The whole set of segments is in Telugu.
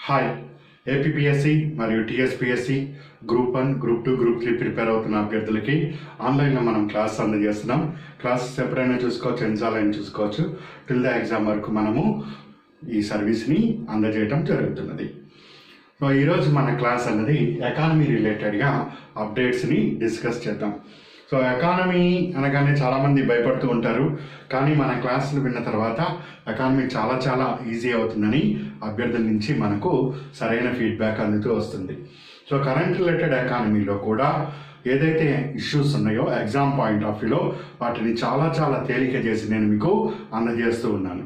హాయ్ ఏపీపీఎస్సి మరియు TSPSC group 1 group 2 group 3 prepare అవుతున్న అభ్యర్థులకి ఆన్లైన్లో మనం క్లాస్ అందజేస్తున్నాం. క్లాసెస్ ఎప్పుడైనా చూసుకోవచ్చు, ఎన్నిసార్లు చూసుకోవచ్చు. టిల్ ద ఎగ్జామ్ వరకు మనము ఈ సర్వీస్ని అందజేయడం జరుగుతున్నది. సో ఈరోజు మన క్లాస్ అన్నది ఎకానమీ రిలేటెడ్గా అప్డేట్స్ని డిస్కస్ చేద్దాం. సో ఎకానమీ అనగానే చాలామంది భయపడుతూ ఉంటారు, కానీ మన క్లాసులు విన్న తర్వాత ఎకానమీ చాలా ఈజీ అవుతుందని అభ్యర్థుల నుంచి మనకు సరైన ఫీడ్బ్యాక్ అందుతూ వస్తుంది. సో కరెంట్ రిలేటెడ్ ఎకానమీలో కూడా ఏదైతే ఇష్యూస్ ఉన్నాయో ఎగ్జామ్ పాయింట్ ఆఫ్ వ్యూలో వాటిని చాలా తేలిక చేసి నేను మీకు అందజేస్తూ ఉన్నాను.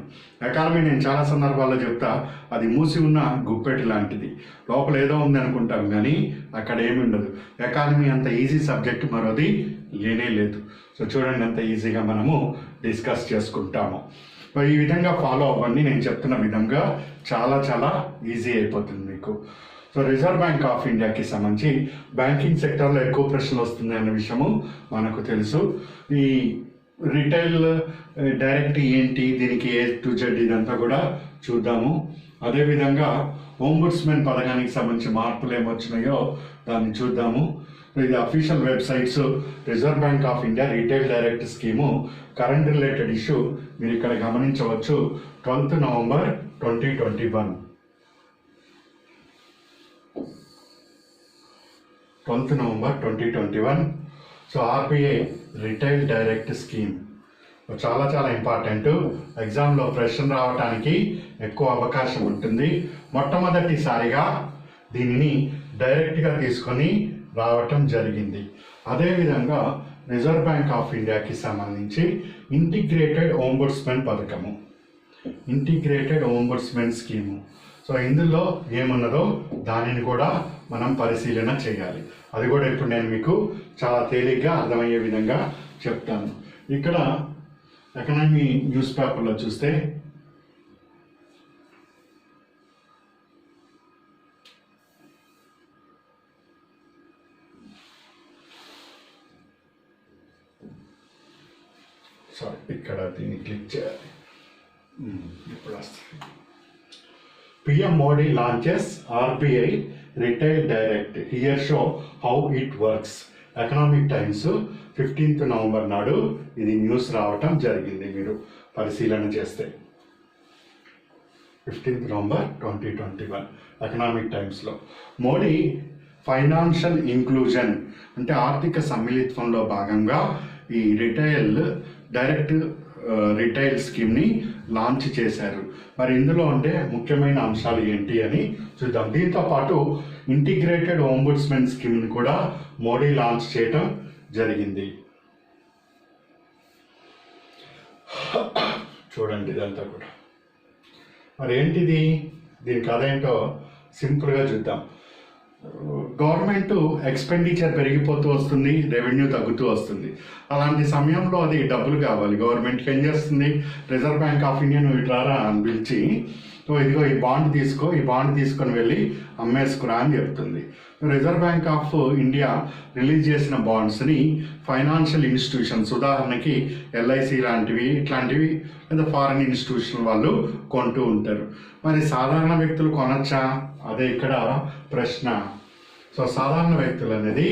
ఎకానమీ నేను చాలా సందర్భాల్లో చెప్తా, అది మూసి ఉన్న గుప్పెటి లాంటిది, లోపల ఏదో ఉంది అనుకుంటాం కానీ అక్కడ ఏమి ఉండదు. ఎకానమీ అంత ఈజీ సబ్జెక్ట్ మరోది లేనే లేదు. సో చూడండి ఎంత ఈజీగా మనము డిస్కస్ చేసుకుంటాము. ఈ విధంగా ఫాలో అవ్వండి. నేను చెప్తున్న విధంగా చాలా ఈజీ అయిపోతుంది మీకు. సో రిజర్వ్ బ్యాంక్ ఆఫ్ ఇండియాకి సంబంధించి బ్యాంకింగ్ సెక్టర్లో ఎక్కువ ప్రశ్నలు వస్తుంది అన్న విషయము మనకు తెలుసు. ఈ రిటైల్ డైరెక్ట్ ఏంటి, దీనికి A to Z ఇదంతా కూడా చూద్దాము. అదేవిధంగా ఓంబుడ్స్మెన్ పథకానికి సంబంధించి మార్పులు ఏమొచ్చినాయో దాన్ని చూద్దాము. ఇది official websites reserve Bank of India retail direct scheme current related issue మీరు ఇక్కడ గమనించవచ్చు. 12th November 2021. 12th November 2021. So RBI retail direct scheme చాలా ఇంపార్టెంట్. ఎగ్జామ్లో ప్రశ్న రావడానికి ఎక్కువ అవకాశం ఉంటుంది. మొట్టమొదటిసారిగా దీనిని డైరెక్ట్గా తీసుకొని రావటం జరిగింది. అదేవిధంగా రిజర్వ్ బ్యాంక్ ఆఫ్ ఇండియాకి సంబంధించి ఇంటిగ్రేటెడ్ ఓంబుడ్స్మెన్ పథకము, ఇంటిగ్రేటెడ్ ఓంబుడ్స్మెన్ స్కీము. సో ఇందులో ఏమున్నదో దానిని కూడా మనం పరిశీలన చేయాలి. అది కూడా ఇప్పుడు నేను మీకు చాలా తేలిగ్గా అర్థమయ్యే విధంగా చెప్తాను. ఇక్కడ ఎకనామీ న్యూస్ పేపర్లో చూస్తే ఇక్కడ దీన్ని క్లిక్ చేయాలి. ఇప్పుడు వస్తుంది. PM Modi launches RBI Retail Direct. Here show how it works. Economic times 15th November నాడు ఇది న్యూస్ రావటం జరిగింది. మీరు పరిశీలన చేస్తే 15th November 2021 ఎకనామిక్ టైమ్స్లో మోడీ ఫైనాన్షియల్ ఇంక్లూజన్ అంటే ఆర్థిక సమ్మిళిత్వంలో భాగంగా ఈ డైరెక్ట్ రిటైల్ స్కీమ్ని లాంచ్ చేశారు. మరి ఇందులో ఉండే ముఖ్యమైన అంశాలు ఏంటి అని చూద్దాం. దీంతో పాటు ఇంటిగ్రేటెడ్ ఓంబుడ్స్మెన్ స్కీమ్ని కూడా మోడీ లాంచ్ చేయటం జరిగింది. చూడండి ఇదంతా కూడా. మరి ఏంటిది, దీని కథ ఏంటో సింపుల్గా చూద్దాం. గవర్నమెంట్ ఎక్స్పెండిచర్ పెరిగిపోతూ వస్తుంది, రెవెన్యూ తగ్గుతూ వస్తుంది. అలాంటి సమయంలో అది డబ్బులు కావాలి. గవర్నమెంట్కి ఏం చేస్తుంది, రిజర్వ్ బ్యాంక్ ఆఫ్ ఇండియా నువ్వు ఇట్లారా అని పిలిచి, ఇదిగో ఈ బాండ్ తీసుకో, ఈ బాండ్ తీసుకొని వెళ్ళి అమ్మేసుకురా అని చెప్తుంది. Reserve Bank of India release చేసిన బాండ్స్ని ఫైనాన్షియల్ ఇన్స్టిట్యూషన్స్, ఉదాహరణకి LIC లాంటివి ఇట్లాంటివి లేదా ఫారెన్ ఇన్స్టిట్యూషన్ వాళ్ళు కొంటూ ఉంటారు. మరి సాధారణ వ్యక్తులు కొనొచ్చా, అదే ఇక్కడ ప్రశ్న. సో సాధారణ వ్యక్తులు అనేది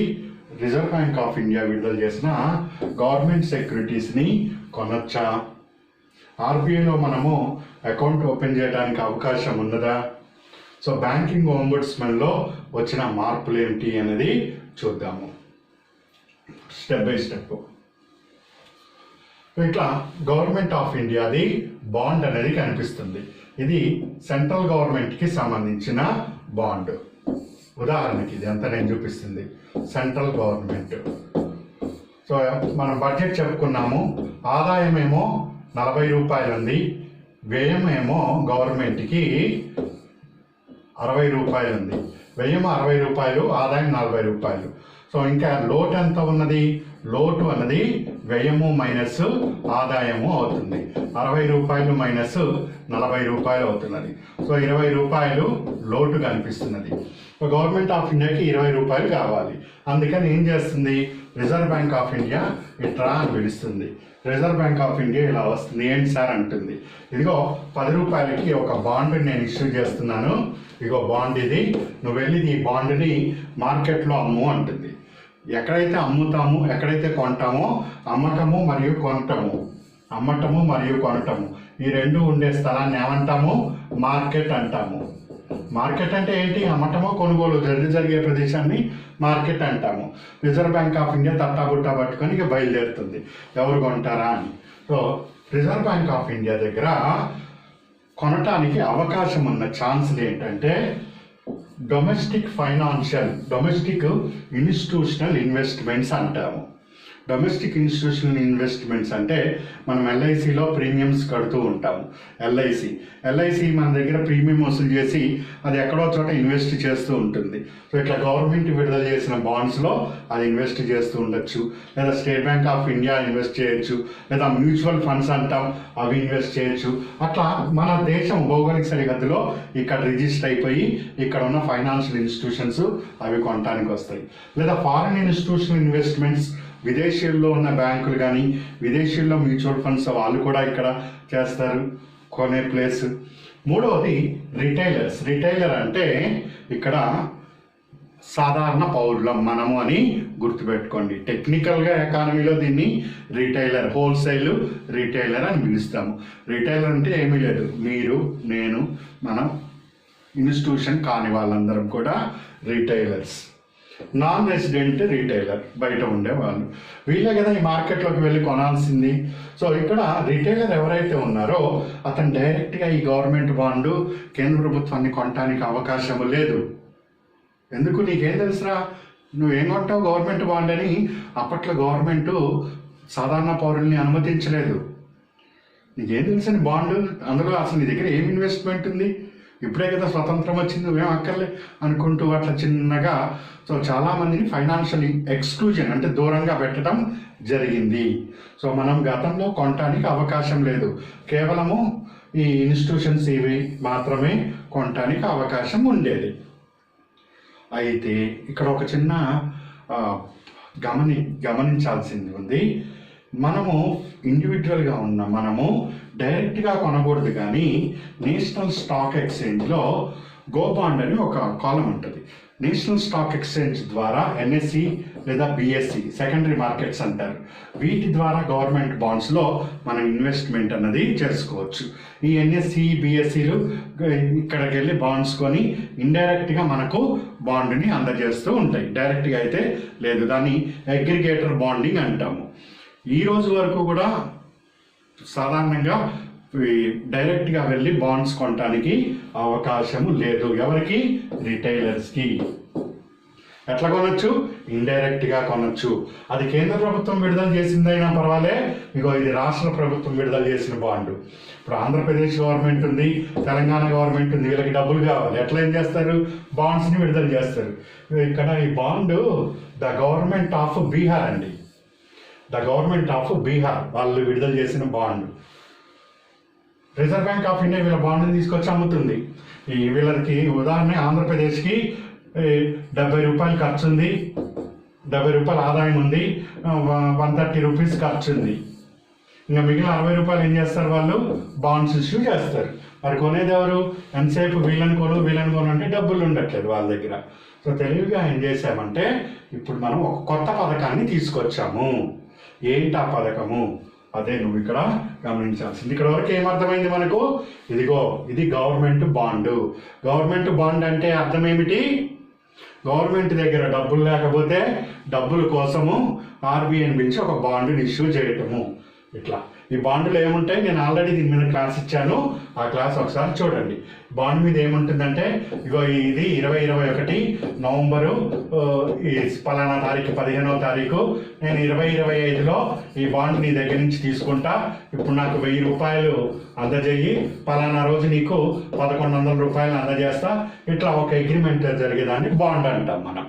రిజర్వ్ బ్యాంక్ ఆఫ్ ఇండియా విడుదల చేసిన గవర్నమెంట్ సెక్యూరిటీస్ని కొనొచ్చా? ఆర్బీఐలో మనము అకౌంట్ ఓపెన్ చేయడానికి అవకాశం ఉన్నదా? సో బ్యాంకింగ్ ఓంబుడ్స్మెన్లో వచ్చిన మార్పులు ఏమిటి అనేది చూద్దాము స్టెప్ బై స్టెప్. ఇట్లా గవర్నమెంట్ ఆఫ్ ఇండియాది బాండ్ అనేది కనిపిస్తుంది. ఇది సెంట్రల్ గవర్నమెంట్కి సంబంధించిన బాండ్. ఉదాహరణకి ఇది అంతా నేను చూపిస్తుంది సెంట్రల్ గవర్నమెంట్. సో మనం బడ్జెట్ చెప్పుకున్నాము. ఆదాయం ఏమో 40 రూపాయలు ఉంది, వ్యయం ఏమో గవర్నమెంట్కి 60 రూపాయలు ఉంది. వ్యయం 60 రూపాయలు, ఆదాయం 40 రూపాయలు. సో ఇంకా లోటు ఎంత ఉన్నది, లోటు అన్నది వ్యయము మైనస్ ఆదాయము అవుతుంది. 60 రూపాయలు మైనస్ 40 రూపాయలు అవుతున్నది. సో 20 రూపాయలు లోటు కనిపిస్తున్నది. గవర్నమెంట్ ఆఫ్ ఇండియాకి 20 రూపాయలు కావాలి. అందుకని ఏం చేస్తుంది, రిజర్వ్ బ్యాంక్ ఆఫ్ ఇండియా ఇట్రా అని పిలుస్తుంది. రిజర్వ్ బ్యాంక్ ఆఫ్ ఇండియా ఇలా వస్తుంది. ఏంటి సార్ అంటుంది, ఇదిగో 10 రూపాయలకి ఒక బాండ్ నేను ఇష్యూ చేస్తున్నాను, ఇదిగో బాండ్ ఇది, నువ్వు వెళ్ళి ఈ బాండ్ని మార్కెట్లో అమ్ము అంటుంది. ఎక్కడైతే అమ్ముతాము, ఎక్కడైతే కొంటామో, అమ్మటము మరియు కొనటము ఈ రెండు ఉండే స్థలాన్ని ఏమంటాము? మార్కెట్ అంటాము. మార్కెట్ అంటే ఏంటి? అమ్మటము కొనుగోలు జరిగే ప్రదేశాన్ని మార్కెట్ అంటాము. రిజర్వ్ బ్యాంక్ ఆఫ్ ఇండియా తట్టాబుట్టా పట్టుకొని ఇక బయలుదేరుతుంది ఎవరు కొంటారా అని. So reserve Bank of India దగ్గర కొనటానికి అవకాశం ఉన్న ఛాన్సులు ఏంటంటే డొమెస్టిక్ ఇన్స్టిట్యూషనల్ ఇన్వెస్ట్మెంట్స్ అంటాము. డొమెస్టిక్ ఇన్స్టిట్యూషనల్ ఇన్వెస్ట్మెంట్స్ అంటే మనం ఎల్ఐసిలో ప్రీమియమ్స్ కడుతూ ఉంటాము. ఎల్ఐసి మన దగ్గర ప్రీమియం వసూలు చేసి అది ఎక్కడో చోట ఇన్వెస్ట్ చేస్తూ ఉంటుంది. సో ఇట్లా గవర్నమెంట్ విడుదల చేసిన బాండ్స్లో అది ఇన్వెస్ట్ చేస్తూ ఉండొచ్చు, లేదా state bank of India invest చేయొచ్చు, లేదా మ్యూచువల్ ఫండ్స్ అంటాం అవి ఇన్వెస్ట్ చేయొచ్చు. అట్లా మన దేశం భౌగోళిక సరిహద్దులో ఇక్కడ రిజిస్టర్ అయిపోయి ఇక్కడ ఉన్న ఫైనాన్షియల్ ఇన్స్టిట్యూషన్స్ అవి కొనడానికి వస్తాయి. లేదా ఫారిన్ ఇన్స్టిట్యూషనల్ ఇన్వెస్ట్మెంట్స్, విదేశీయుల్లో ఉన్న బ్యాంకులు కానీ విదేశీయుల్లో మ్యూచువల్ ఫండ్స్ వాళ్ళు కూడా ఇక్కడ చేస్తారు, కొనే ప్లేస్. మూడవది రిటైలర్ అంటే ఇక్కడ సాధారణ పౌరులం మనము అని గుర్తుపెట్టుకోండి. టెక్నికల్గా ఎకానమీలో దీన్ని రిటైలర్, హోల్సేల్ రిటైలర్ అని పిలుస్తాము. రిటైలర్ అంటే ఏమీ లేదు, మీరు, నేను, మన ఇన్స్టిట్యూషన్ కాని వాళ్ళందరం కూడా రిటైలర్స్. నాన్ రెసిడెంట్ రిటైలర్, బయట ఉండేవాళ్ళు, వీళ్ళే కదా ఈ మార్కెట్లోకి వెళ్ళి కొనాల్సింది. సో ఇక్కడ రిటైలర్ ఎవరైతే ఉన్నారో అతను డైరెక్ట్గా ఈ గవర్నమెంట్ బాండు కేంద్ర ప్రభుత్వాన్ని కొనడానికి అవకాశం లేదు. ఎందుకు? నీకేం తెలుసురా, నువ్వేం కొంటావు గవర్నమెంట్ బాండ్ అని? అప్పట్లో గవర్నమెంటు సాధారణ పౌరుల్ని అనుమతించలేదు. నీకేం తెలుసని బాండు, అందులో అసలు నీ దగ్గర ఏం ఇన్వెస్ట్మెంట్ ఉంది? ఇప్పుడే కదా స్వతంత్రం వచ్చింది, నువ్వేం అక్కర్లే అనుకుంటూ అట్లా చిన్నగా. సో చాలామందిని ఫైనాన్షియల్ ఎక్స్క్లూజన్ అంటే దూరంగా పెట్టడం జరిగింది. సో మనం గతంలో కొనటానికి అవకాశం లేదు, కేవలము ఈ ఇన్స్టిట్యూషన్స్ ఇవి మాత్రమే కొనటానికి అవకాశం ఉండేది. అయితే ఇక్కడ ఒక చిన్న గమనించాల్సింది ఉంది. మనము ఇండివిజువల్గా ఉన్న మనము డైరెక్ట్గా కొనకూడదు, కానీ నేషనల్ స్టాక్ ఎక్స్చేంజ్లో గో బాండ్ అని ఒక కాలం ఉంటుంది. నేషనల్ స్టాక్ ఎక్స్చేంజ్ ద్వారా ఎన్ఎస్సి లేదా బిఎస్సి సెకండరీ మార్కెట్స్ అంటారు, వీటి ద్వారా గవర్నమెంట్ బాండ్స్లో మనం ఇన్వెస్ట్మెంట్ అన్నది చేసుకోవచ్చు. ఈ ఎన్ఎస్సి బిఎస్సిలు ఇక్కడికి వెళ్ళి బాండ్స్ కొని ఇండైరెక్ట్గా మనకు బాండ్ని అందజేస్తూ ఉంటాయి. డైరెక్ట్గా అయితే లేదు, దాన్ని అగ్రిగేటర్ బాండింగ్ అంటాము. ఈ రోజు వరకు కూడా సాధారణంగా డైరెక్ట్గా వెళ్ళి బాండ్స్ కొనడానికి అవకాశము లేదు. ఎవరికి? రిటైలర్స్కి. ఎట్లా కొనొచ్చు? ఇండైరెక్ట్గా కొనొచ్చు. అది కేంద్ర ప్రభుత్వం విడుదల చేసిందైనా పర్వాలే, ఇగో ఇది రాష్ట్ర ప్రభుత్వం విడుదల చేసిన బాండు. ఇప్పుడు ఆంధ్రప్రదేశ్ గవర్నమెంట్ ఉంది, తెలంగాణ గవర్నమెంట్ ఉంది, వీళ్ళకి డబ్బులు కావాలి, ఎట్లా ఏం చేస్తారు? బాండ్స్ని విడుదల చేస్తారు. ఇక్కడ ఈ bond the government of Bihar అండి, ద గవర్నమెంట్ ఆఫ్ బీహార్ వాళ్ళు విడుదల చేసిన bond. Reserve Bank of India వీళ్ళ బాండ్ని తీసుకొచ్చి అమ్ముతుంది. వీళ్ళకి ఉదాహరణ ఆంధ్రప్రదేశ్కి 70 రూపాయలు ఖర్చు ఉంది, 70 రూపాయల ఆదాయం ఉంది, 130 రూపీస్ ఖర్చు ఉంది. ఇంకా మిగిలిన 60 రూపాయలు ఏం చేస్తారు? వాళ్ళు బాండ్స్ ఇష్యూ చేస్తారు. మరి కొనేది ఎవరు? ఎంతసేపు వీళ్ళని కొను అంటే డబ్బులు ఉండట్లేదు వాళ్ళ దగ్గర. సో తెలివిగా ఏం చేసామంటే ఇప్పుడు మనం ఒక కొత్త పథకాన్ని తీసుకొచ్చాము. ఏంటి ఆ పథకము? అదే నువ్వు ఇక్కడ గమనించాల్సింది. ఇక్కడ వరకు ఏమర్థమైంది మనకు? ఇదిగో ఇది గవర్నమెంట్ బాండ్. గవర్నమెంట్ బాండ్ అంటే అర్థం ఏమిటి? గవర్నమెంట్ దగ్గర డబ్బులు లేకపోతే డబ్బుల కోసము ఆర్బీఐని పిలిచి ఒక బాండ్ని ఇష్యూ చేయటము. ఇట్లా ఈ బాండ్లు ఏముంటాయి? నేను ఆల్రెడీ దీని మీద క్లాస్ ఇచ్చాను, ఆ క్లాస్ ఒకసారి చూడండి. బాండ్ మీద ఏముంటుందంటే ఇగో ఇది 2021 నవంబరు ఈ పలానా తారీఖు 15వ తారీఖు నేను 2025లో ఈ బాండ్ నీ దగ్గర నుంచి తీసుకుంటా, ఇప్పుడు నాకు 1000 రూపాయలు అందజేయి, పలానా రోజు నీకు 1100 రూపాయలు అందజేస్తా. ఇట్లా ఒక అగ్రిమెంట్ జరిగేదాన్ని బాండ్ అంటాం మనం.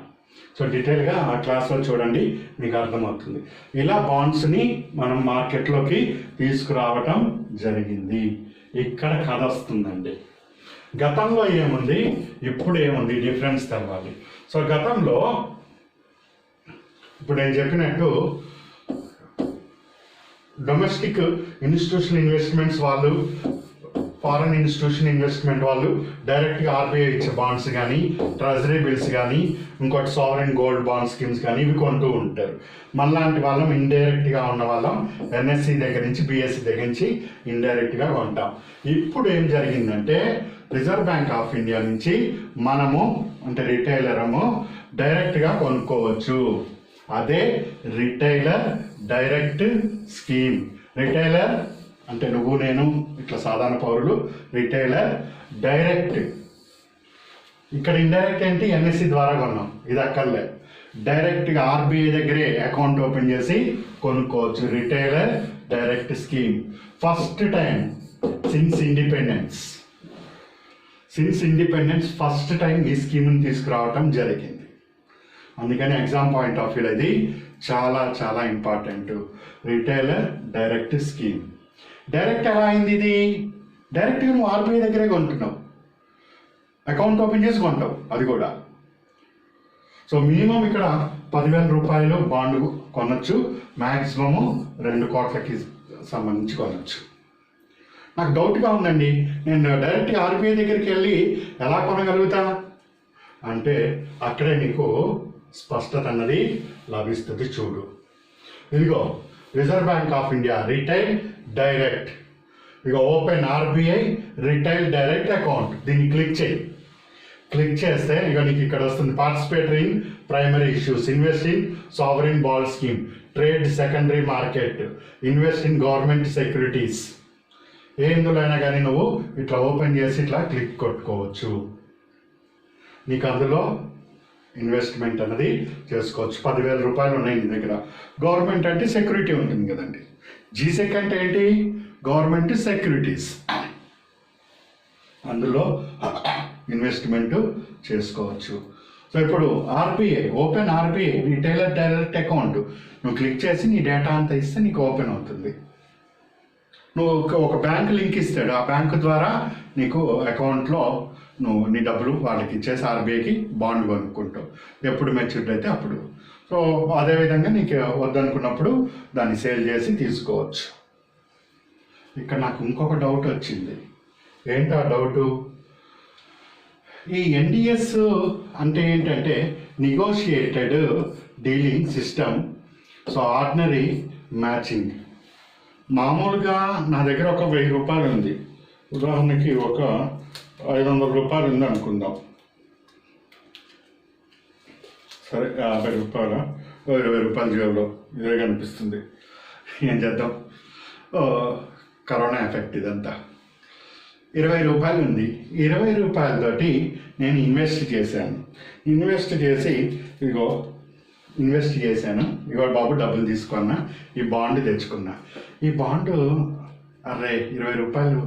సో డీటెయిల్గా ఆ క్లాస్లో చూడండి, మీకు అర్థమవుతుంది. ఇలా బాండ్స్ని మనం మార్కెట్లోకి తీసుకురావటం జరిగింది. ఇక్కడ కథ వస్తుందండి. గతంలో ఏముంది, ఇప్పుడు ఏముంది, డిఫరెన్స్ తెలవాలి. సో గతంలో ఇప్పుడు నేను చెప్పినట్టు డొమెస్టిక్ ఇన్స్టిట్యూషనల్ ఇన్వెస్ట్మెంట్స్ వాళ్ళు, ఫారెన్ ఇన్స్టిట్యూషన్ ఇన్వెస్ట్మెంట్ వాళ్ళు డైరెక్ట్గా ఆర్బీఐ ఇచ్చే బాండ్స్ కానీ, ట్రెజరీ బిల్స్ కానీ, ఇంకోటి సావరెన్ గోల్డ్ బాండ్ స్కీమ్స్ కానీ ఇవి కొంటూ ఉంటారు. మనలాంటి వాళ్ళం ఇండైరెక్ట్గా ఉన్న వాళ్ళం ఎన్ఎస్సి దగ్గర నుంచి, బిఎస్సి దగ్గర నుంచి ఇండైరెక్ట్గా కొంటాం. ఇప్పుడు ఏం జరిగిందంటే రిజర్వ్ బ్యాంక్ ఆఫ్ ఇండియా నుంచి మనము అంటే రిటైలరము డైరెక్ట్గా కొనుక్కోవచ్చు. అదే రిటైలర్ డైరెక్ట్ స్కీమ్. రిటైలర్ అంటే నువ్వు నేను ఇట్లా సాధారణ పౌరులు, రిటైలర్ డైరెక్ట్. ఇక్కడ ఇండైరెక్ట్ ఏంటి, ఎన్ఎస్సి ద్వారా కొన్నాం, ఇది అక్కర్లే, డైరెక్ట్గా ఆర్బీఐ దగ్గరే అకౌంట్ ఓపెన్ చేసి కొనుక్కోవచ్చు. Retailer direct scheme first time since independence first time ఈ స్కీమ్ని తీసుకురావటం జరిగింది. అందుకని ఎగ్జామ్ పాయింట్ ఆఫ్ వ్యూ ఇది చాలా చాలా important. Retailer direct scheme. Direct ఎలా అయింది ఇది? డైరెక్ట్గా నువ్వు ఆర్బీఐ దగ్గరే కొంటున్నావు, అకౌంట్ ఓపెన్ చేసి కొంటావు, అది కూడా. సో మినిమం ఇక్కడ 10,000 రూపాయలు బాండ్ కొనొచ్చు, మ్యాక్సిమము 2 కోట్లకి సంబంధించి కొనొచ్చు. నాకు డౌట్గా ఉందండి, నేను డైరెక్ట్గా ఆర్బీఐ దగ్గరికి వెళ్ళి ఎలా కొనగలుగుతా అంటే అక్కడే నీకు స్పష్టత అన్నది లభిస్తుంది. చూడు, ఇదిగో Reserve Bank of India retail direct, ఇక open RBI retail direct account. దీన్ని క్లిక్ చేయి. క్లిక్ చేస్తే ఇక నీకు ఇక్కడ వస్తుంది participatory in primary issues, invest in sovereign bond scheme, trade secondary market, invest in government securities. ఎందులో అయినా కానీ నువ్వు ఇట్లా ఓపెన్ చేసి ఇట్లా క్లిక్ కొట్టుకోవచ్చు. నీకు అందులో ఇన్వెస్ట్మెంట్ అనేది చేసుకోవచ్చు. 10,000 రూపాయలు ఉన్నాయి నీ దగ్గర. గవర్నమెంట్ అంటే సెక్యూరిటీ ఉంటుంది కదండి. జీసెక్ అంటే ఏంటి? Government securities. అందులో ఇన్వెస్ట్మెంట్ చేసుకోవచ్చు. సో ఇప్పుడు RBI, open RBI retailer direct account నువ్వు క్లిక్ చేసి నీ డేటా అంతా ఇస్తే నీకు ఓపెన్ అవుతుంది. నువ్వు ఒక బ్యాంక్ లింక్ ఇస్తాడు, ఆ బ్యాంకు ద్వారా నీకు అకౌంట్లో నువ్వు నీ డబ్బులు వాళ్ళకి ఇచ్చేసి ఆర్బీఐకి బాండ్ కొనుక్కుంటావు, ఎప్పుడు మెచ్యూరిటీ అయితే అప్పుడు. సో అదేవిధంగా నీకు వద్దనుకున్నప్పుడు దాన్ని సేల్ చేసి తీసుకోవచ్చు. ఇక్కడ నాకు ఇంకొక డౌట్ వచ్చింది. ఏంటి ఆ డౌటు? ఈ ఎన్డిఎస్ అంటే ఏంటంటే negotiated dealing system. So ordinary matching. మామూలుగా నా దగ్గర ఒక 1000 రూపాయలు ఉంది, ఉదాహరణకి ఒక 500 రూపాయలు ఉంది అనుకుందాం. సరే 50 రూపాయల 20 రూపాయల జేబులో ఇదే కనిపిస్తుంది. ఏం చేద్దాం, కరోనా ఎఫెక్ట్ ఇదంతా. 20 రూపాయలు ఉంది. 20 రూపాయలతోటి నేను ఇన్వెస్ట్ చేశాను. ఇన్వెస్ట్ చేశాను. ఇగో బాబు డబ్బులు తీసుకున్నా, ఈ బాండ్ తెచ్చుకున్నా. ఈ బాండు అరే 20 రూపాయలు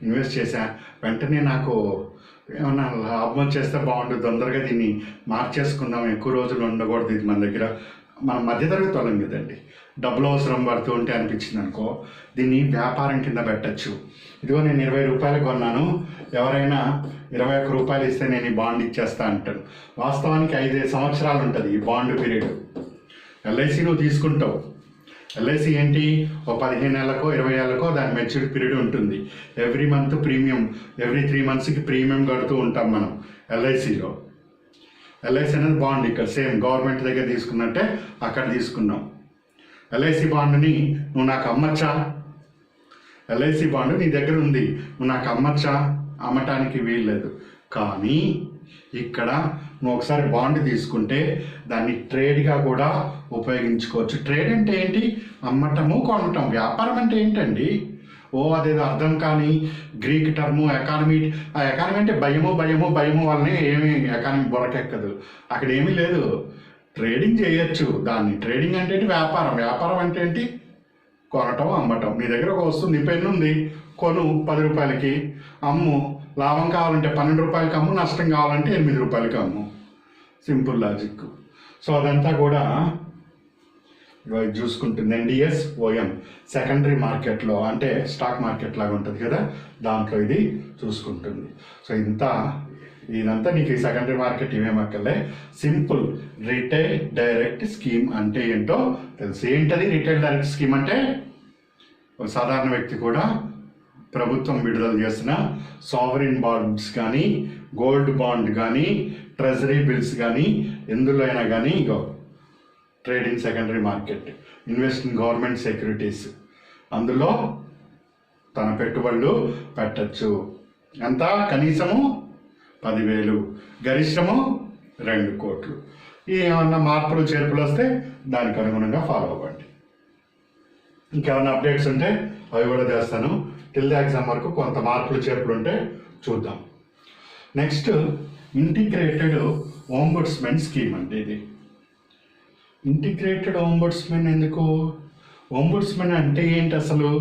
ఇన్వెస్ట్ చేశా, వెంటనే నాకు ఏమన్నా లాభం వచ్చేస్తే బాగుంటుంది, తొందరగా దీన్ని మార్చేసుకుందాం, ఎక్కువ రోజులు ఉండకూడదు, ఇది మన దగ్గర, మన మధ్యతరగతి వాళ్ళం కదండి, డబ్బులు అవసరం పడుతూ ఉంటే అనిపించింది అనుకో, దీన్ని వ్యాపారం కింద పెట్టచ్చు. ఇదిగో నేను 20 రూపాయలు కొన్నాను, ఎవరైనా 21 రూపాయలు ఇస్తే నేను ఈ బాండ్ ఇచ్చేస్తా అంటాను. వాస్తవానికి 5 సంవత్సరాలు ఉంటుంది ఈ బాండ్ పీరియడ్. ఎల్ఐసి నువ్వు తీసుకుంటావు. ఎల్ఐసి ఏంటి, ఒక 15 నెలలకో 20 ఏళ్ళకో దాని మెచ్యూరిటీ పీరియడ్ ఉంటుంది. ఎవ్రీ మంత్ ప్రీమియం, ఎవ్రీ 3 మంత్స్కి ప్రీమియం కడుతూ ఉంటాం మనం ఎల్ఐసిలో. ఎల్ఐసి అనేది బాండ్ ఇక్కడ సేమ్ గవర్నమెంట్ దగ్గర తీసుకున్నట్టే అక్కడ తీసుకున్నాం. ఎల్ఐసి బాండ్ని నువ్వు నాకు అమ్మచ్చా? ఎల్ఐసి బాండ్ నీ దగ్గర ఉంది, నువ్వు నాకు అమ్మచ్చా? అమ్మటానికి వీల్లేదు. కానీ ఇక్కడ నువ్వు ఒకసారి బాండ్ తీసుకుంటే దాన్ని ట్రేడ్గా కూడా ఉపయోగించుకోవచ్చు. ట్రేడ్ అంటే ఏంటి? అమ్మటము కొనటం. వ్యాపారం అంటే ఏంటండి? అదేదో అర్థం కానీ గ్రీక్ టర్ము ఎకానమీ. ఆ ఎకానమీ అంటే భయము వల్లనే ఏమి ఎకానమీ బొరకెక్కదు. అక్కడ ఏమీ లేదు, ట్రేడింగ్ చేయొచ్చు దాన్ని. ట్రేడింగ్ అంటే ఏంటి? వ్యాపారం అంటే ఏంటి? కొనటం అమ్మటం. నీ దగ్గర ఒక వస్తువు, నీ పెన్ను ఉంది, కొను 10 రూపాయలకి, అమ్ము. లాభం కావాలంటే 12 రూపాయలకి అమ్ము, నష్టం కావాలంటే 8 రూపాయలకి అమ్ము. Simple logic. సో అదంతా కూడా చూసుకుంటుంది. ఎన్డిఎస్ ఓఎం సెకండరీ మార్కెట్లో, అంటే స్టాక్ మార్కెట్ లాగా ఉంటుంది కదా, దాంట్లో ఇది చూసుకుంటుంది. సో ఇదంతా నీకు ఈ సెకండరీ మార్కెట్ ఇవేమక్కర్లే. సింపుల్ రిటైల్ డైరెక్ట్ స్కీమ్ అంటే ఏంటో తెలుసు. ఏంటది రిటైల్ డైరెక్ట్ స్కీమ్ అంటే? ఒక సాధారణ వ్యక్తి కూడా ప్రభుత్వం విడుదల చేసిన సావరిన్ బాండ్స్ కానీ, గోల్డ్ బాండ్ కానీ, ట్రెజరీ బిల్స్ కానీ, ఎందులో అయినా కానీ ఇగో trade in secondary market, invest in government securities, అందులో తన పెట్టుబడులు పెట్టచ్చు. ఎంత? కనీసము 10,000, గరిష్టము 2 కోట్లు. ఏమన్నా మార్పులు చేర్పులు వస్తే దానికి అనుగుణంగా ఫాలో అవ్వండి. ఇంకేమైనా అప్డేట్స్ ఉంటే అవి కూడా చేస్తాను. టిల్ ద ఎగ్జామ్ వరకు కొంత మార్పులు చేర్పులు ఉంటే చూద్దాం. నెక్స్ట్, ఇంటిగ్రేటెడ్ ఓంబుడ్స్మెన్ స్కీమ్ అండి. ఇది ఇంటిగ్రేటెడ్ ఓంబుడ్స్మెన్ ఎందుకు? ఓంబుడ్స్మెన్ అంటే ఏంటి అసలు?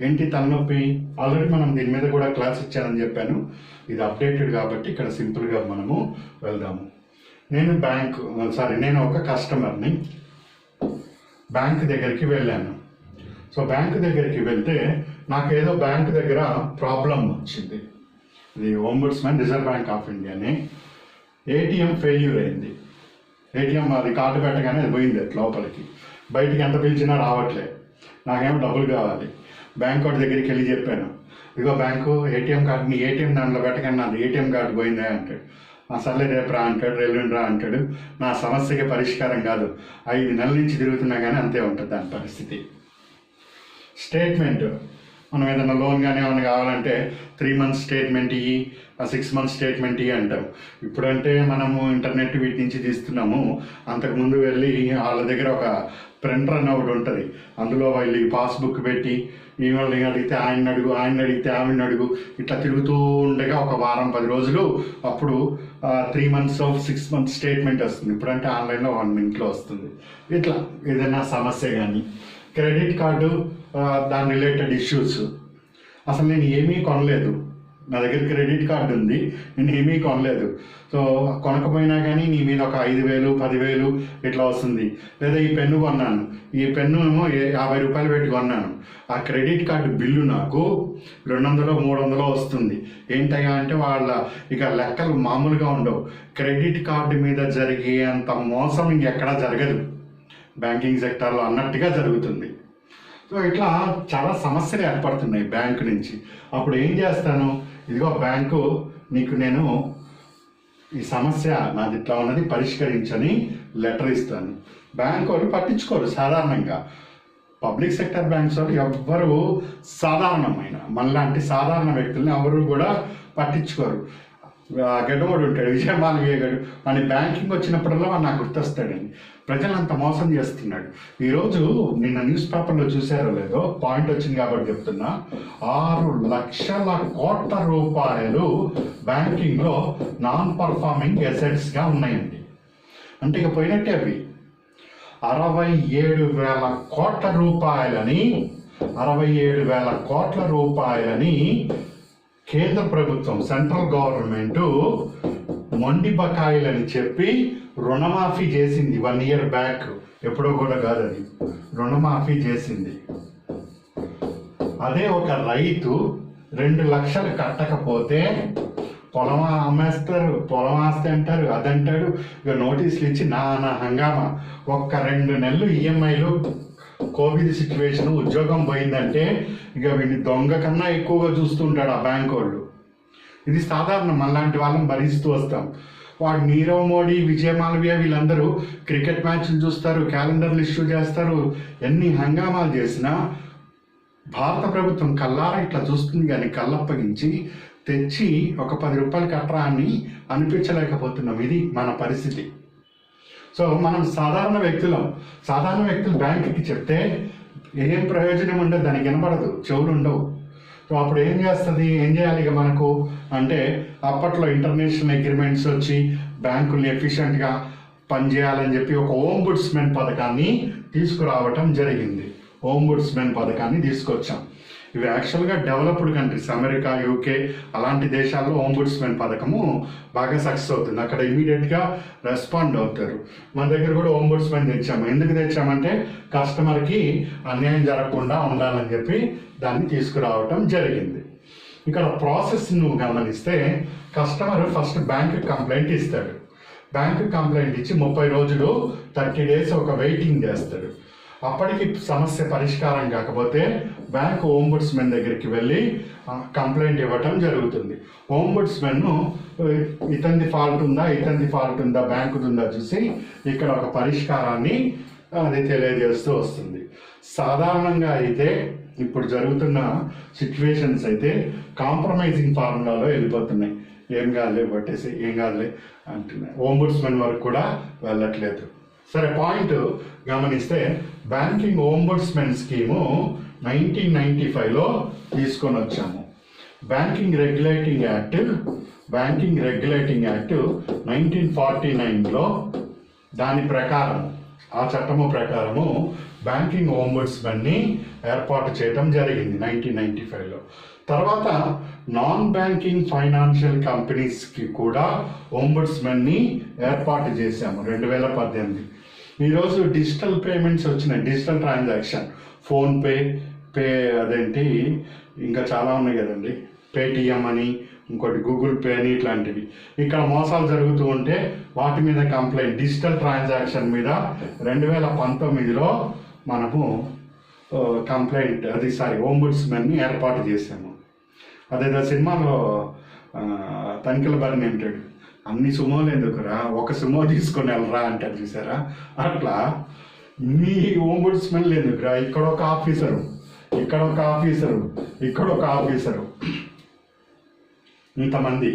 ఏంటి తలనొప్పి? ఆల్రెడీ మనం దీని మీద కూడా క్లాస్ ఇచ్చానని చెప్పాను. ఇది అప్డేటెడ్ కాబట్టి ఇక్కడ సింపుల్గా మనము వెళ్దాము. నేను ఒక కస్టమర్ని బ్యాంక్ దగ్గరికి వెళ్ళాను. సో బ్యాంక్ దగ్గరికి వెళ్తే నాకేదో బ్యాంక్ దగ్గర ప్రాబ్లం వచ్చింది. ఇది ఓంబుడ్స్మెన్, రిజర్వ్ బ్యాంక్ ఆఫ్ ఇండియాని. ఏటీఎం ఫెయిల్యూర్ అయింది. ఏటీఎం అది కార్డు పెట్టగానే అది పోయింది లోపలికి, బయటికి ఎంత పిలిచినా రావట్లే. నాకేమో డబ్బులు కావాలి. బ్యాంక్ వాడి దగ్గరికి వెళ్ళి చెప్పాను, ఇదిగో బ్యాంకు ఏటీఎం కార్డుని ఏటీఎం దాంట్లో పెట్టగానే నాది ఏటీఎం కార్డు పోయిందే అంటాడు. సర్లే రేపు రా అంటాడు, ఎల్లుండి రా అంటాడు. నా సమస్యకి పరిష్కారం కాదు. 5 నెలల నుంచి తిరుగుతున్నా కానీ అంతే ఉంటుంది దాని పరిస్థితి. స్టేట్మెంట్, మనం ఏదైనా లోన్ కానీ ఏమైనా కావాలంటే 3 months స్టేట్మెంట్ ఇయ్యి, 6 months స్టేట్మెంట్ ఇయ్యి అంటాం. ఇప్పుడంటే మనము ఇంటర్నెట్ వీటి నుంచి తీస్తున్నాము. అంతకుముందు వెళ్ళి వాళ్ళ దగ్గర ఒక ప్రింటర్ అని ఒకటి ఉంటుంది, అందులో వాళ్ళు పాస్బుక్ పెట్టి ఈమెయిల్ని అడిగితే ఆయన అడిగితే ఆమెను అడుగు, ఇట్లా తిరుగుతూ ఉండగా ఒక వారం 10 రోజులు అప్పుడు 3 months 6 months స్టేట్మెంట్ వస్తుంది. ఇప్పుడంటే ఆన్లైన్లో 1 minute వస్తుంది. ఇట్లా ఏదైనా సమస్య కానీ, క్రెడిట్ కార్డు దాని రిలేటెడ్ ఇష్యూస్, అసలు నేను ఏమీ కొనలేదు, నా దగ్గర క్రెడిట్ కార్డు ఉంది, నేను ఏమీ కొనలేదు. సో కొనకపోయినా కానీ నీ మీద ఒక 5,000 10,000 ఇట్లా వస్తుంది. లేదా ఈ పెన్ను కొన్నాను, ఈ పెన్ను ఏమో 50 రూపాయలు పెట్టి కొన్నాను, ఆ క్రెడిట్ కార్డు బిల్లు నాకు 200 300 వస్తుంది. ఏంటయ్యా అంటే వాళ్ళ ఇక లెక్కలు మామూలుగా ఉండవు. క్రెడిట్ కార్డు మీద జరిగే అంత మోసం ఇంకెక్కడా జరగదు, బ్యాంకింగ్ సెక్టార్లో అన్నట్టుగా జరుగుతుంది. సో ఇట్లా చాలా సమస్యలు ఏర్పడుతున్నాయి బ్యాంకు నుంచి. అప్పుడు ఏం చేస్తాను, ఇదిగో బ్యాంకు నీకు నేను ఈ సమస్య నాది ఇట్లా ఉన్నది పరిష్కరించని లెటర్ ఇస్తాను. బ్యాంకు వాళ్ళు పట్టించుకోరు సాధారణంగా. పబ్లిక్ సెక్టర్ బ్యాంక్స్ వాళ్ళు ఎవ్వరు సాధారణమైన మనలాంటి సాధారణ వ్యక్తుల్ని ఎవరు కూడా పట్టించుకోరు. గడ్డవాడు ఉంటాడు, విజయమాలవీయ గడు, వాడి బ్యాంకింగ్ వచ్చినప్పుడల్లా వాడు నాకు గుర్తొస్తాడని. ప్రజలంతా మోసం చేస్తున్నాడు. ఈరోజు నిన్న న్యూస్ పేపర్లో చూసారో లేదో, పాయింట్ వచ్చింది కాబట్టి చెప్తున్నా, 6 లక్షల కోట్ల రూపాయలు బ్యాంకింగ్లో నాన్ పర్ఫార్మింగ్ అసెట్స్గా ఉన్నాయండి. అంటే ఇక పోయినట్టే అవి. 67,000 కోట్ల రూపాయలని 67,000 కోట్ల రూపాయలని కేంద్ర ప్రభుత్వం, సెంట్రల్ గవర్నమెంట్ మొండి బకాయిలని చెప్పి రుణమాఫీ చేసింది 1 year బ్యాక్. ఎప్పుడో కూడా కాదు, అది రుణమాఫీ చేసింది. అదే ఒక రైతు 2 లక్షలు కట్టకపోతే పొలం అమ్మేస్తారు, పొలం ఆస్తి అంటారు, అదంటాడు. ఇక నోటీసులు ఇచ్చి నానా హంగామా. ఒక్క 2 నెలలు ఈఎంఐలు, కోవిడ్ సిచ్యువేషన్, ఉద్యోగం పోయిందంటే ఇక వీడిని దొంగ కన్నా ఎక్కువగా చూస్తుంటాడు ఆ బ్యాంక్ వాళ్ళు. ఇది సాధారణం, మనలాంటి వాళ్ళని భరిస్తూ వస్తాం. వాడు నీరవ్ మోడీ, విజయమాలవీయ వీళ్ళందరూ క్రికెట్ మ్యాచ్లు చూస్తారు, క్యాలెండర్లు ఇష్యూ చేస్తారు. ఎన్ని హంగామాలు చేసినా భారత ప్రభుత్వం కల్లారా ఇట్లా చూస్తుంది కానీ కళ్ళప్పగించి తెచ్చి ఒక 10 రూపాయలు కట్టరా అని అనిపించలేకపోతున్నాం. ఇది మన పరిస్థితి. సో మనం సాధారణ వ్యక్తులు బ్యాంకుకి చెప్తే ఏం ప్రయోజనం ఉండదు, దానికి వినపడదు, చెవులు ఉండవు. సో అప్పుడు ఏం చేయాలి ఇక మనకు అంటే, అప్పట్లో ఇంటర్నేషనల్ అగ్రిమెంట్స్ వచ్చి బ్యాంకులు ఎఫిషియెంట్గా పనిచేయాలని చెప్పి ఒక ఓంబుడ్స్మెన్ పథకాన్ని తీసుకురావటం జరిగింది. ఓంబుడ్స్మెన్ పథకాన్ని తీసుకొచ్చాం. ఇవి యాక్చువల్గా డెవలప్డ్ కంట్రీస్, అమెరికా, యూకే అలాంటి దేశాల్లో ఓంబుడ్స్మెన్ పథకము బాగా సక్సెస్ అవుతుంది. అక్కడ ఇమీడియట్గా రెస్పాండ్ అవుతారు. మన దగ్గర కూడా ఓంబుడ్స్మెన్ తెచ్చాము. ఎందుకు తెచ్చామంటే కస్టమర్కి అన్యాయం జరగకుండా ఉండాలని చెప్పి దాన్ని తీసుకురావటం జరిగింది. ఇక్కడ ప్రాసెస్ నువ్వు గమనిస్తే, కస్టమర్ ఫస్ట్ బ్యాంక్ కంప్లైంట్ ఇస్తాడు. బ్యాంక్ కంప్లైంట్ ఇచ్చి 30 రోజులు 30 days ఒక వెయిటింగ్ చేస్తాడు. అప్పటికి సమస్య పరిష్కారం కాకపోతే బ్యాంక్ ఓంబుడ్స్మెన్ దగ్గరికి వెళ్ళి కంప్లైంట్ ఇవ్వటం జరుగుతుంది. ఓంబుడ్స్మెన్ ఇతని ఫాల్ట్ ఉందా బ్యాంకుది ఉందా చూసి ఇక్కడ ఒక పరిష్కారాన్ని అది తెలియజేస్తూ వస్తుంది. సాధారణంగా అయితే ఇప్పుడు జరుగుతున్న సిచ్యువేషన్స్ అయితే కాంప్రమైజింగ్ ఫార్ములాలో వెళ్ళిపోతున్నాయి. ఏం కాదులే పట్టేసి ఏం కాదులే అంటున్నాయి. ఓంబుడ్స్మెన్ వరకు కూడా వెళ్ళట్లేదు. సరే, పాయింట్ గమనిస్తే బ్యాంకింగ్ ఓంబుడ్స్మెన్ స్కీము 1995లో తీసుకొని వచ్చాము. బ్యాంకింగ్ రెగ్యులేటింగ్ యాక్ట్ 1949లో దాని ప్రకారం, ఆ చట్టము ప్రకారము బ్యాంకింగ్ ఓంబుడ్స్మెన్ని ఏర్పాటు చేయడం జరిగింది 1995లో. తర్వాత నాన్ బ్యాంకింగ్ ఫైనాన్షియల్ కంపెనీస్కి కూడా ఓంబుడ్స్మెన్ని ఏర్పాటు చేశాము 2018. ఈరోజు డిజిటల్ పేమెంట్స్ వచ్చినాయి, డిజిటల్ ట్రాన్సాక్షన్, ఫోన్పే, అదేంటి ఇంకా చాలా ఉన్నాయి కదండి, పేటిఎం అని, ఇంకోటి గూగుల్ పే అని, ఇట్లాంటివి. ఇక్కడ మోసాలు జరుగుతూ ఉంటే వాటి మీద కంప్లైంట్, డిజిటల్ ట్రాన్సాక్షన్ మీద 2019లో మనము కంప్లైంట్ ఓంబుడ్స్మెన్ని ఏర్పాటు చేసాము. అదేదో సినిమాలో తనిఖీల బరిని అంటాడు, అన్ని సుమోలు ఎందుకురా, ఒక సుమో తీసుకొని వెళ్ళరా అంటారు చూసారా. అట్లా మీ ఓంబుడ్స్మెన్లు ఎందుకురా, ఇక్కడ ఒక ఆఫీసరు, ఇంతమంది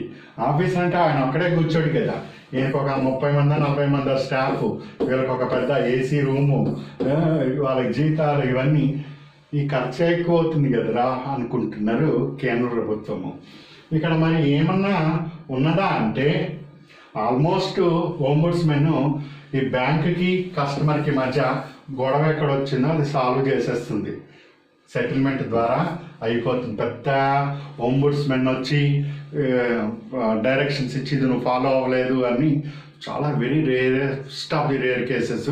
ఆఫీసర్ అంటే ఆయన ఒక్కడే కూర్చోడు కదా, ఈయనకు ఒక 30 మంది 40 మంది స్టాఫ్, వీళ్ళకి ఒక పెద్ద ఏసీ రూము, వాళ్ళకి జీతాలు, ఇవన్నీ ఈ ఖర్చు ఎక్కువ అవుతుంది కదరా అనుకుంటున్నారు కేంద్ర ప్రభుత్వము. ఇక్కడ మరి ఏమన్నా ఉన్నదా అంటే ఆల్మోస్ట్ ఓంబుడ్స్మెన్ ఈ బ్యాంకుకి కస్టమర్కి మధ్య గొడవ ఎక్కడ వచ్చిందో అది సాల్వ్ చేసేస్తుంది, సెటిల్మెంట్ ద్వారా అయిపోతుంది. పెద్ద ఓంబుడ్స్మెన్ వచ్చి డైరెక్షన్స్ ఇచ్చి ఇది నువ్వు ఫాలో అవ్వలేదు అని చాలా rarest of the rare cases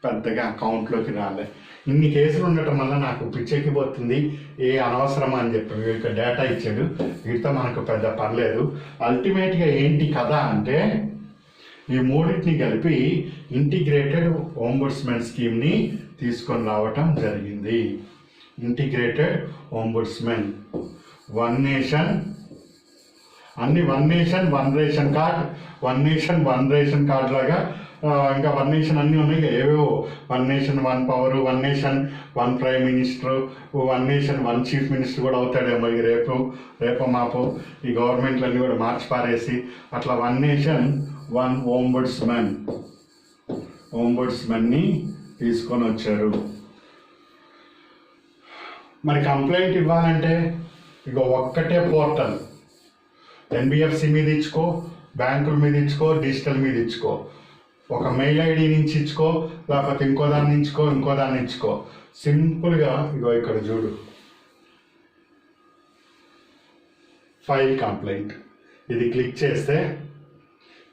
పెద్దగా అకౌంట్లోకి రాలే. ఇన్ని కేసులు ఉండటం వల్ల నాకు పిచ్చెక్కిపోతుంది, ఏ అనవసరం అని చెప్పి వీళ్ళకి డేటా ఇచ్చాడు, వీటితో మనకు పెద్ద పర్లేదు. అల్టిమేట్గా ఏంటి కదా అంటే ఈ మూడింటిని కలిపి ఇంటిగ్రేటెడ్ ఓంబుడ్స్మెన్ స్కీమ్ని తీసుకొని రావటం జరిగింది. ఇంటిగ్రేటెడ్ ఓంబుడ్స్మెన్, వన్ నేషన్, అన్ని one nation one ration card, one nation one ration card లాగా ఇంకా వన్ నేషన్ అన్నీ ఉన్నాయి, ఏవేవో one nation one power, one nation one prime minister, one nation one chief minister కూడా అవుతాడేమో ఈ రేపో మాపో ఈ గవర్నమెంట్లన్నీ కూడా మార్చి పారేసి అట్లా వన్ నేషన్ వన్ ఓంబుడ్స్మెన్ని తీసుకొని వచ్చారు. మరి కంప్లైంట్ ఇవ్వాలంటే ఇక ఒక్కటే పోర్టల్, ఎన్బిఎఫ్సి మీద ఇచ్చుకో, బ్యాంకుల మీద ఇచ్చుకో, డిజిటల్ మీద ఇచ్చుకో, ఒక మెయిల్ ఐడి నుంచి ఇచ్చుకో, లేకపోతే ఇంకో దాన్ని ఇచ్చుకో, సింపుల్గా ఇగో ఇక్కడ చూడు, ఫైల్ కంప్లైంట్, ఇది క్లిక్ చేస్తే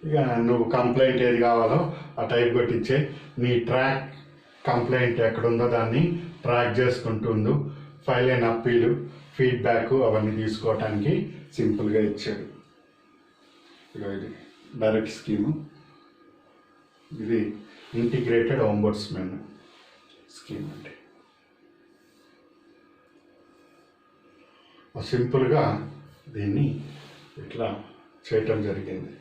ఇక నువ్వు కంప్లైంట్ ఏది కావాలో ఆ టైప్ కొట్టించే, నీ ట్రాక్ కంప్లైంట్ ఎక్కడుందో దాన్ని ట్రాక్ చేసుకుంటుండు, ఫైల్ అండ్ అప్పీలు, ఫీడ్బ్యాక్ అవన్నీ తీసుకోవటానికి సింపుల్గా ఇచ్చాడు. ఇక ఇది డైరెక్ట్ స్కీము, ఇది ఇంటిగ్రేటెడ్ ఓంబుడ్స్మెన్ స్కీమ్ అంటే సింపుల్గా దీన్ని ఇట్లా చేయటం జరిగింది.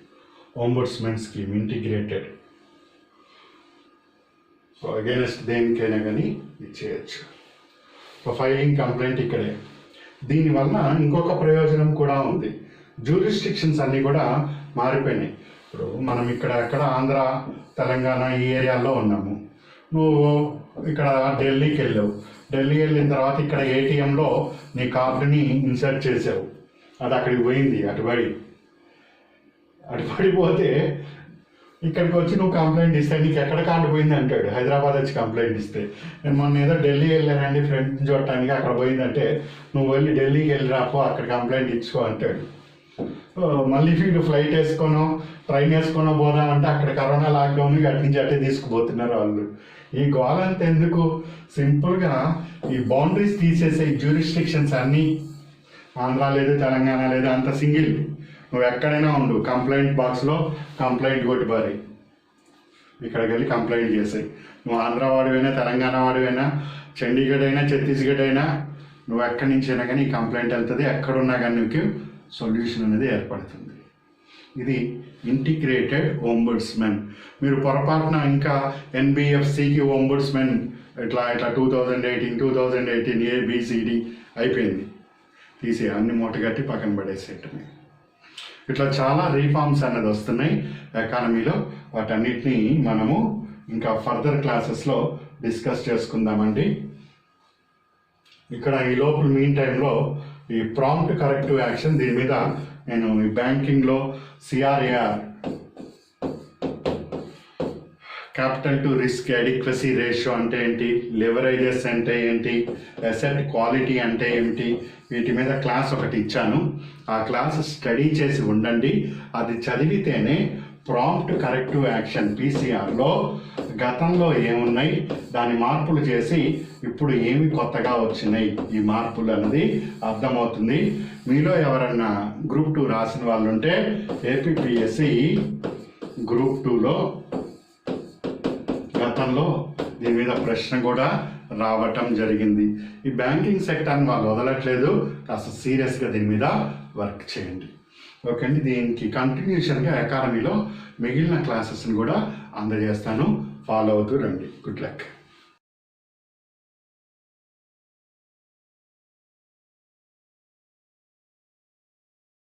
Ombudsman scheme integrated, so against దేనికైనా కానీ ఇది చేయొచ్చు. సో ఫైలింగ్ కంప్లైంట్ ఇక్కడే. దీనివల్ల ఇంకొక ప్రయోజనం కూడా ఉంది, జ్యూరిస్డిక్షన్స్ అన్నీ కూడా మారిపోయినాయి. ఇప్పుడు మనం ఇక్కడ ఆంధ్ర తెలంగాణ ఈ ఏరియాలో ఉన్నాము, నువ్వు ఇక్కడ ఢిల్లీకి వెళ్ళావు, ఢిల్లీ వెళ్ళిన తర్వాత ఇక్కడ ఏటీఎంలో నీ కార్డుని ఇన్సర్ట్ చేసావు, అది అక్కడికి పోయింది, అటు పడిపోతే ఇక్కడికి వచ్చి నువ్వు కంప్లైంట్ ఇస్తే నీకు ఎక్కడ కార్డు పోయింది అంటాడు. హైదరాబాద్ వచ్చి కంప్లైంట్ ఇస్తే నేను మొన్న ఏదో ఢిల్లీ వెళ్ళానండి ఫ్రెండ్ని చూడటానికి, అక్కడ పోయిందంటే నువ్వు వెళ్ళి ఢిల్లీకి వెళ్ళి రాపో అక్కడ కంప్లైంట్ ఇచ్చుకో అంటాడు. మళ్ళీ వీడు ఫ్లైట్ వేసుకోనో ట్రైన్ వేసుకోనో పోదామంటే అక్కడ కరోనా లాక్డౌన్ అటు నుంచి అట్టే తీసుకుపోతున్నారు వాళ్ళు. ఈ గోలంతా ఎందుకు, సింపుల్గా ఈ బౌండరీస్ తీసేసే జ్యూరిస్డిక్షన్స్ అన్నీ, ఆంధ్ర లేదు తెలంగాణ లేదు, అంత సింగిల్, నువ్వు ఎక్కడైనా ఉండు, కంప్లైంట్ బాక్స్లో కంప్లైంట్ కొట్టిపారి, ఇక్కడికి వెళ్ళి కంప్లైంట్ చేసాయి. నువ్వు ఆంధ్ర వాడివైనా, తెలంగాణ వాడివైనా, చండీగఢ్ అయినా, ఛత్తీస్గఢ్ అయినా, నువ్వు ఎక్కడి నుంచి అయినా కానీ ఈ కంప్లైంట్ వెళ్తుంది. ఎక్కడున్నా కానీ నీకు సొల్యూషన్ అనేది ఏర్పడుతుంది. ఇది ఇంటిగ్రేటెడ్ ఓంబుడ్స్మెన్. మీరు పొరపాటున ఇంకా ఎన్బిఎఫ్సికి ఓంబుడ్స్మెన్ ఇట్లా 2018 ఏబిసిడి అయిపోయింది, తీసి అన్ని మూటగట్టి పక్కన పడేసేయటమే. ఇట్లా చాలా రీఫార్మ్స్ అన్నది వస్తున్నాయి ఎకానమీలో. వాటన్నిటినీ మనము ఇంకా ఫర్దర్ క్లాసెస్లో డిస్కస్ చేసుకుందామండి. ఇక్కడ ఈ లోపల మీన్ టైంలో ఈ ప్రాంప్ట్ కరెక్టివ్ యాక్షన్, దీని మీద నేను ఈ బ్యాంకింగ్లో CRAR, capital to risk adequacy ratio అంటే ఏంటి, లెవరేజెస్ అంటే ఏంటి, అసెట్ క్వాలిటీ అంటే ఏమిటి, వీటి మీద క్లాస్ ఒకటి ఇచ్చాను. ఆ క్లాస్ స్టడీ చేసి ఉండండి. అది చదివితేనే ప్రాంప్ట్ కరెక్టివ్ యాక్షన్ పీసీఆర్లో గతంలో ఏమున్నాయి, దాని మార్పులు చేసి ఇప్పుడు ఏమి కొత్తగా వచ్చినాయి, ఈ మార్పులు అన్నది అర్థమవుతుంది. మీలో ఎవరన్నా గ్రూప్ 2 రాసిన వాళ్ళు ఉంటే ఏపీపీఎస్సి గ్రూప్ 2లో గతంలో దీని మీద ప్రశ్న కూడా రావటం జరిగింది. ఈ బ్యాంకింగ్ సెక్టార్ని వాళ్ళు వదలట్లేదు, కాస్త సీరియస్గా దీని మీద వర్క్ చేయండి. ఓకే అండి. దీనికి కంటిన్యూషన్గా అకాడమీలో మిగిలిన క్లాసెస్ని కూడా అందజేస్తాను. ఫాలో అవుతూ రండి. Good luck.